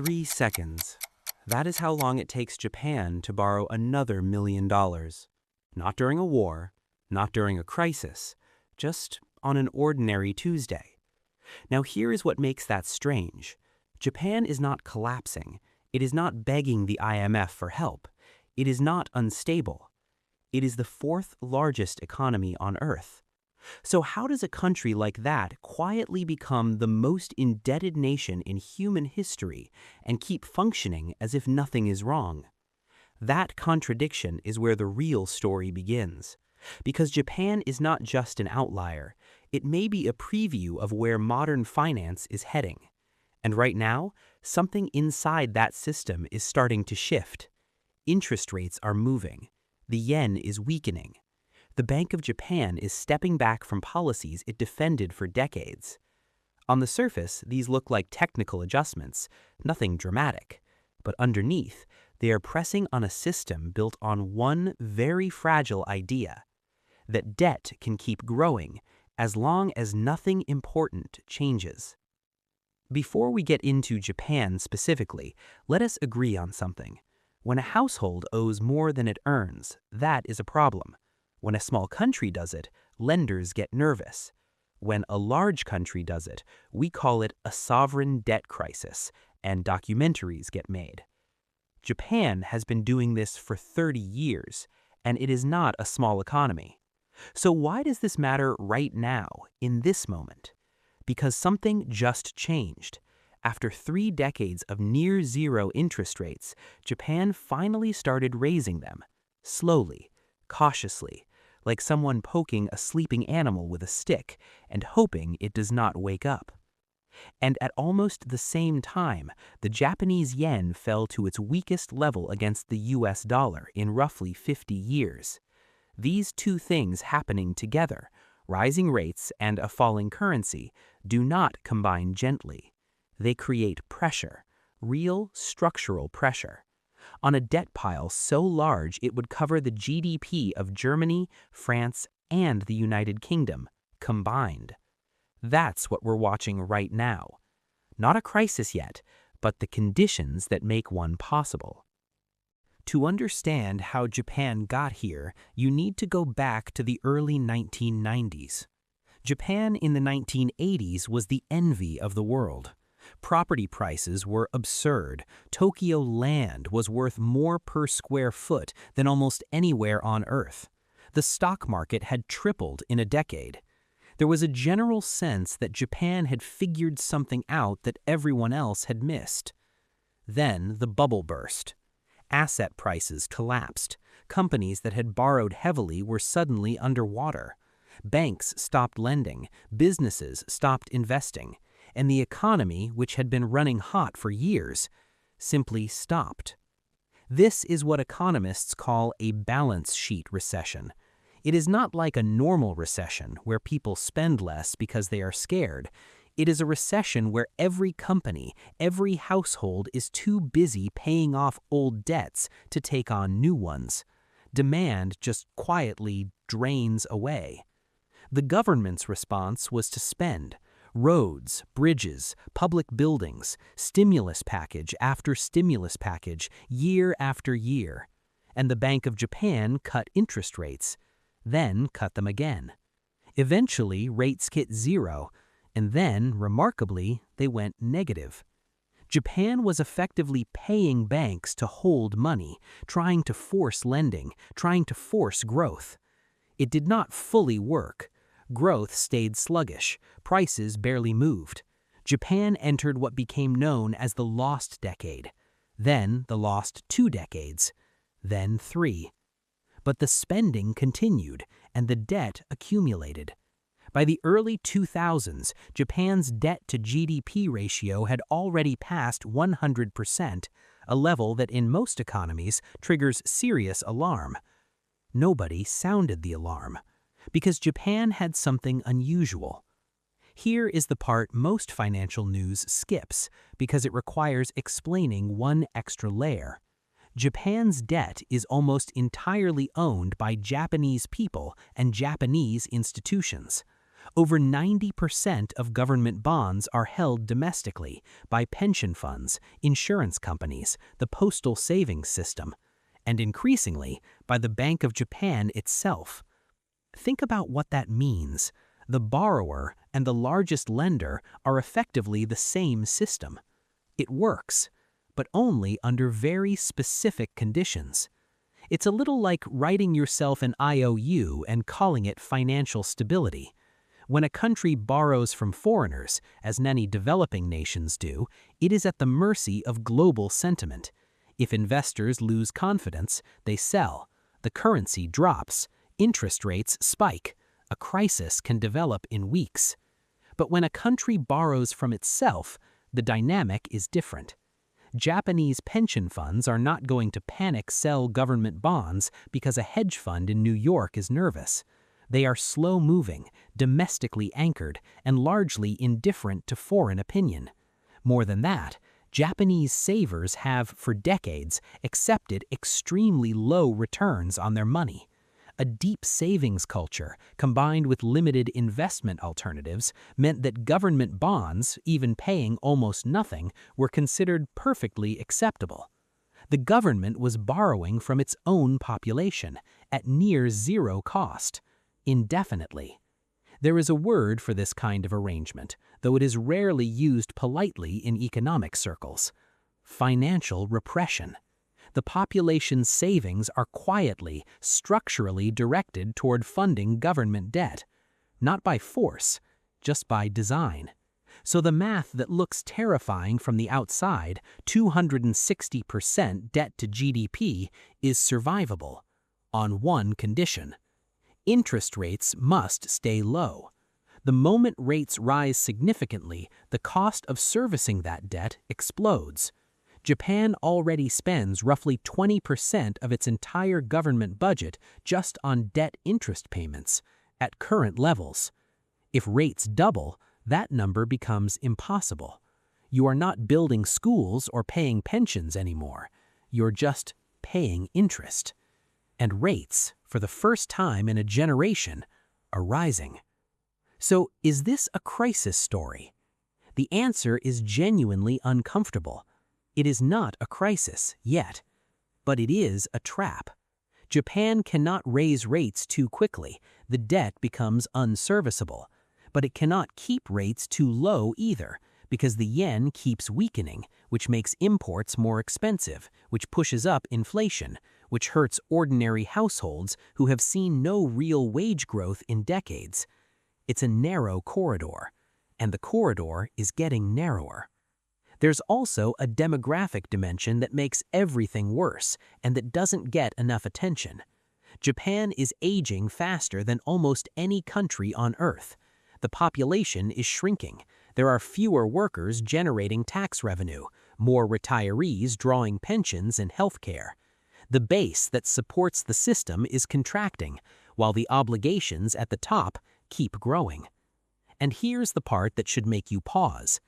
3 seconds. That is how long it takes Japan to borrow another $1 million. Not during a war, not during a crisis, just on an ordinary Tuesday. Now here is what makes that strange. Japan is not collapsing. It is not begging the IMF for help. It is not unstable. It is the fourth largest economy on Earth. So how does a country like that quietly become the most indebted nation in human history and keep functioning as if nothing is wrong? That contradiction is where the real story begins. Because Japan is not just an outlier, it may be a preview of where modern finance is heading. And right now, something inside that system is starting to shift. Interest rates are moving. The yen is weakening. The Bank of Japan is stepping back from policies it defended for decades. On the surface, these look like technical adjustments, nothing dramatic. But underneath, they are pressing on a system built on one very fragile idea: that debt can keep growing as long as nothing important changes. Before we get into Japan specifically, let us agree on something. When a household owes more than it earns, that is a problem. When a small country does it, lenders get nervous. When a large country does it, we call it a sovereign debt crisis, and documentaries get made. Japan has been doing this for 30 years, and it is not a small economy. So why does this matter right now, in this moment? Because something just changed. After 3 decades of near-zero interest rates, Japan finally started raising them, slowly, cautiously, like someone poking a sleeping animal with a stick and hoping it does not wake up. And at almost the same time, the Japanese yen fell to its weakest level against the US dollar in roughly 50 years. These two things happening together, rising rates and a falling currency, do not combine gently. They create pressure, real structural pressure, on a debt pile so large it would cover the GDP of Germany, France, and the United Kingdom combined. That's what we're watching right now. Not a crisis yet, but the conditions that make one possible. To understand how Japan got here, you need to go back to the early 1990s. Japan in the 1980s was the envy of the world. Property prices were absurd. Tokyo land was worth more per square foot than almost anywhere on Earth. The stock market had tripled in a decade. There was a general sense that Japan had figured something out that everyone else had missed. Then the bubble burst. Asset prices collapsed. Companies that had borrowed heavily were suddenly underwater. Banks stopped lending. Businesses stopped investing. And the economy, which had been running hot for years, simply stopped. This is what economists call a balance sheet recession. It is not like a normal recession where people spend less because they are scared. It is a recession where every company, every household is too busy paying off old debts to take on new ones. Demand just quietly drains away. The government's response was to spend. Roads, bridges, public buildings, stimulus package after stimulus package, year after year. And the Bank of Japan cut interest rates, then cut them again. Eventually, rates hit zero, and then, remarkably, they went negative. Japan was effectively paying banks to hold money, trying to force lending, trying to force growth. It did not fully work. Growth stayed sluggish, prices barely moved. Japan entered what became known as the lost decade, then the lost 2 decades, then 3. But the spending continued, and the debt accumulated. By the early 2000s, Japan's debt-to-GDP ratio had already passed 100%, a level that in most economies triggers serious alarm. Nobody sounded the alarm, because Japan had something unusual. Here is the part most financial news skips, because it requires explaining one extra layer. Japan's debt is almost entirely owned by Japanese people and Japanese institutions. Over 90% of government bonds are held domestically by pension funds, insurance companies, the postal savings system, and increasingly by the Bank of Japan itself. Think about what that means. The borrower and the largest lender are effectively the same system. It works, but only under very specific conditions. It's a little like writing yourself an IOU and calling it financial stability. When a country borrows from foreigners, as many developing nations do, it is at the mercy of global sentiment. If investors lose confidence, they sell. The currency drops. Interest rates spike. A crisis can develop in weeks. But when a country borrows from itself, the dynamic is different. Japanese pension funds are not going to panic sell government bonds because a hedge fund in New York is nervous. They are slow-moving, domestically anchored, and largely indifferent to foreign opinion. More than that, Japanese savers have, for decades, accepted extremely low returns on their money. A deep savings culture, combined with limited investment alternatives, meant that government bonds, even paying almost nothing, were considered perfectly acceptable. The government was borrowing from its own population, at near zero cost, indefinitely. There is a word for this kind of arrangement, though it is rarely used politely in economic circles: financial repression. The population's savings are quietly, structurally directed toward funding government debt, not by force, just by design. So the math that looks terrifying from the outside, 260% debt to GDP, is survivable, on one condition: interest rates must stay low. The moment rates rise significantly, the cost of servicing that debt explodes. Japan already spends roughly 20% of its entire government budget just on debt interest payments, at current levels. If rates double, that number becomes impossible. You are not building schools or paying pensions anymore. You're just paying interest. And rates, for the first time in a generation, are rising. So, is this a crisis story? The answer is genuinely uncomfortable. It is not a crisis yet, but it is a trap. Japan cannot raise rates too quickly. The debt becomes unserviceable. But it cannot keep rates too low either, because the yen keeps weakening, which makes imports more expensive, which pushes up inflation, which hurts ordinary households who have seen no real wage growth in decades. It's a narrow corridor, and the corridor is getting narrower. There's also a demographic dimension that makes everything worse and that doesn't get enough attention. Japan is aging faster than almost any country on Earth. The population is shrinking. There are fewer workers generating tax revenue, more retirees drawing pensions and health care. The base that supports the system is contracting, while the obligations at the top keep growing. And here's the part that should make you pause.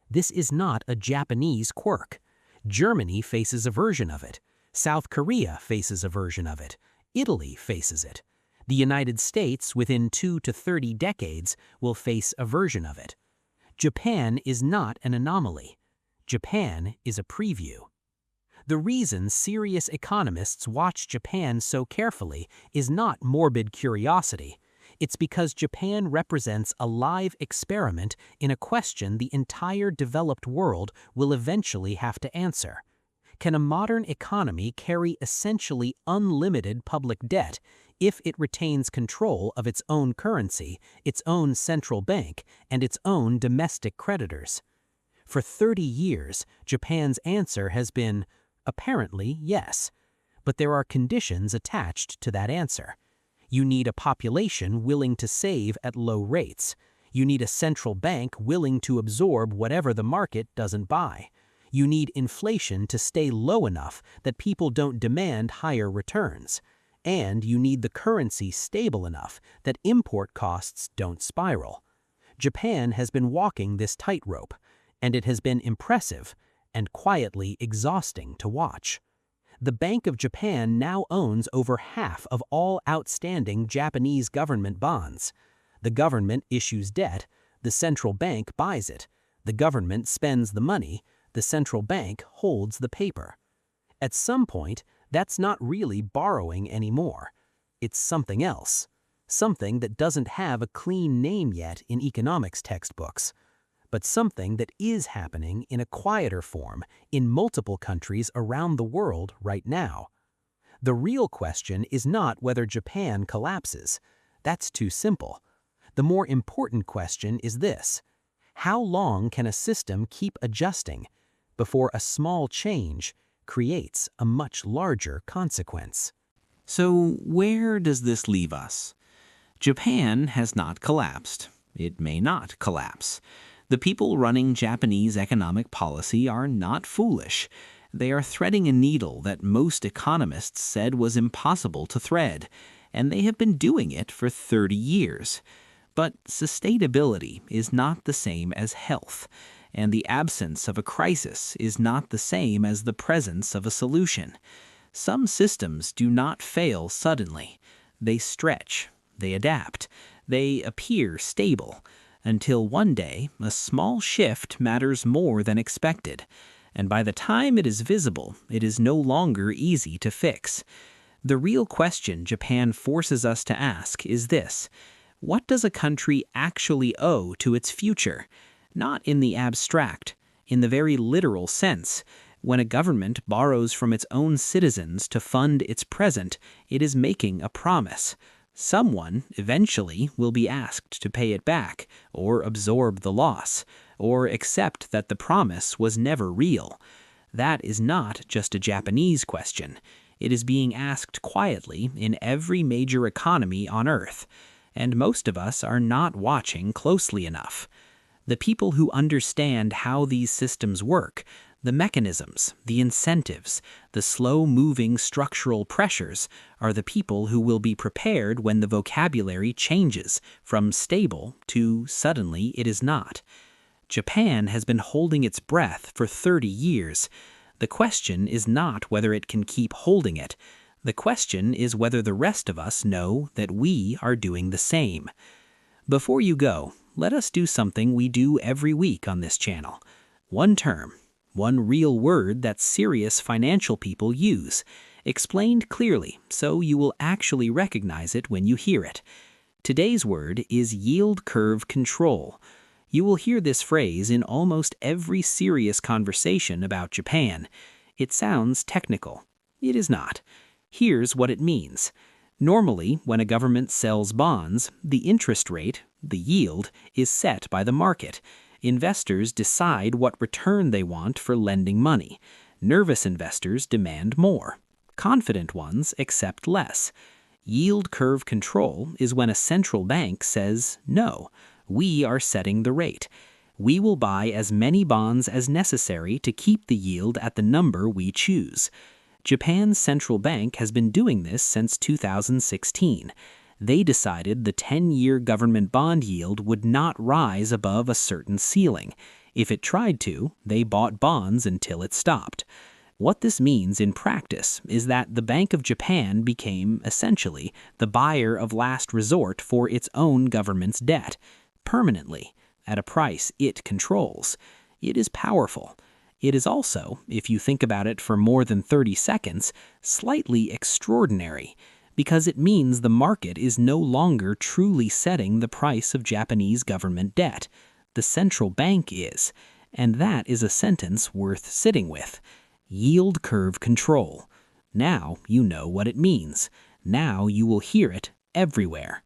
This is not a Japanese quirk. Germany faces a version of it. South Korea faces a version of it. Italy faces it. The United States, within 2 to 30 decades, will face a version of it. Japan is not an anomaly. Japan is a preview. The reason serious economists watch Japan so carefully is not morbid curiosity. It's because Japan represents a live experiment in a question the entire developed world will eventually have to answer. Can a modern economy carry essentially unlimited public debt if it retains control of its own currency, its own central bank, and its own domestic creditors? For 30 years, Japan's answer has been, apparently, yes. But there are conditions attached to that answer. You need a population willing to save at low rates. You need a central bank willing to absorb whatever the market doesn't buy. You need inflation to stay low enough that people don't demand higher returns. And you need the currency stable enough that import costs don't spiral. Japan has been walking this tightrope, and it has been impressive and quietly exhausting to watch. The Bank of Japan now owns over half of all outstanding Japanese government bonds. The government issues debt, the central bank buys it. The government spends the money, the central bank holds the paper. At some point, that's not really borrowing anymore. It's something else, something that doesn't have a clean name yet in economics textbooks, but something that is happening in a quieter form in multiple countries around the world right now. The real question is not whether Japan collapses. That's too simple. The more important question is this: how long can a system keep adjusting before a small change creates a much larger consequence? So where does this leave us? Japan has not collapsed. It may not collapse. The people running Japanese economic policy are not foolish. They are threading a needle that most economists said was impossible to thread, and they have been doing it for 30 years. But sustainability is not the same as health, and the absence of a crisis is not the same as the presence of a solution. Some systems do not fail suddenly. They stretch, they adapt, they appear stable, until one day a small shift matters more than expected, and by the time it is visible, it is no longer easy to fix. The real question Japan forces us to ask is this: what does a country actually owe to its future? Not in the abstract, in the very literal sense. When a government borrows from its own citizens to fund its present, it is making a promise. Someone, eventually, will be asked to pay it back, or absorb the loss, or accept that the promise was never real. That is not just a Japanese question. It is being asked quietly in every major economy on Earth, and most of us are not watching closely enough. The people who understand how these systems work, the mechanisms, the incentives, the slow-moving structural pressures, are the people who will be prepared when the vocabulary changes from stable to suddenly it is not. Japan has been holding its breath for 30 years. The question is not whether it can keep holding it. The question is whether the rest of us know that we are doing the same. Before you go, let us do something we do every week on this channel. One term, one real word that serious financial people use, explained clearly so you will actually recognize it when you hear it. Today's word is yield curve control. You will hear this phrase in almost every serious conversation about Japan. It sounds technical. It is not. Here's what it means. Normally, when a government sells bonds, the interest rate, the yield, is set by the market. Investors decide what return they want for lending money. Nervous investors demand more. Confident ones accept less. Yield curve control is when a central bank says, no, we are setting the rate. We will buy as many bonds as necessary to keep the yield at the number we choose. Japan's central bank has been doing this since 2016. They decided the 10-year government bond yield would not rise above a certain ceiling. If it tried to, they bought bonds until it stopped. What this means in practice is that the Bank of Japan became, essentially, the buyer of last resort for its own government's debt, permanently, at a price it controls. It is powerful. It is also, if you think about it for more than 30 seconds, slightly extraordinary, because it means the market is no longer truly setting the price of Japanese government debt. The central bank is, and that is a sentence worth sitting with. Yield curve control. Now you know what it means. Now you will hear it everywhere.